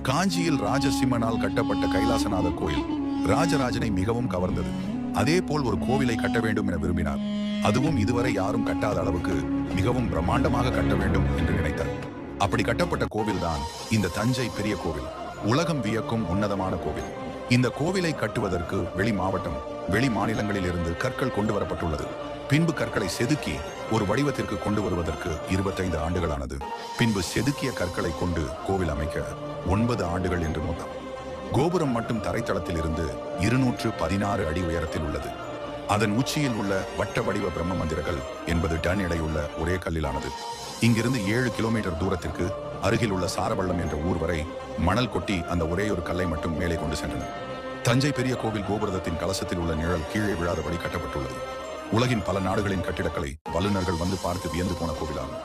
காஞ்சியில் ராஜசிம்மனால் கட்டப்பட்ட கைலாசநாதர் கோயில் ராஜராஜனை மிகவும் கவர்ந்தது. அதே போல் ஒரு கோவிலை கட்ட வேண்டும் என விரும்பினார். அதுவும் இதுவரை யாரும் கட்டாத அளவுக்கு மிகவும் பிரம்மாண்டமாக கட்ட வேண்டும் என்று நினைத்தார். அப்படி கட்டப்பட்ட கோவில்தான் இந்த தஞ்சை பெரிய கோவில். உலகம் வியக்கும் உன்னதமான கோவில். இந்த கோவிலை கட்டுவதற்கு வெளி மாவட்டம், வெளி மாநிலங்களில் இருந்து கற்கள் கொண்டு வரப்பட்டுள்ளது. பின்பு கற்களை செதுக்கி ஒரு வடிவத்திற்கு கொண்டு வருவதற்கு 25 ஆண்டுகளானது. பின்பு செதுக்கிய கற்களை கொண்டு கோவில் அமைக்க 9 ஆண்டுகள் என்று மொத்தம். கோபுரம் மட்டும் தரைத்தளத்தில் இருந்து 216 அடி உயரத்தில் உள்ளது. அதன் உச்சியில் உள்ள வட்ட வடிவ பிரம்ம மந்திரங்கள் 80 டன் எடையுள்ள ஒரே கல்லிலானது. இங்கிருந்து 7 கிலோமீட்டர் தூரத்திற்கு அருகில் உள்ள சாரவள்ளம் என்ற ஊர் வரை மணல் கொட்டி அந்த ஒரே ஒரு கல்லை மட்டும் மேலே கொண்டு சென்றனர். தஞ்சை பெரிய கோவில் கோபுரத்தின் கலசத்தில் உள்ள நிழல் கீழே விழாதபடி கட்டப்பட்டுள்ளது. உலகின் பல நாடுகளின் கட்டிடக்கலை வல்லுநர்கள் வந்து பார்த்து வியந்து போன கோவிலாகும்.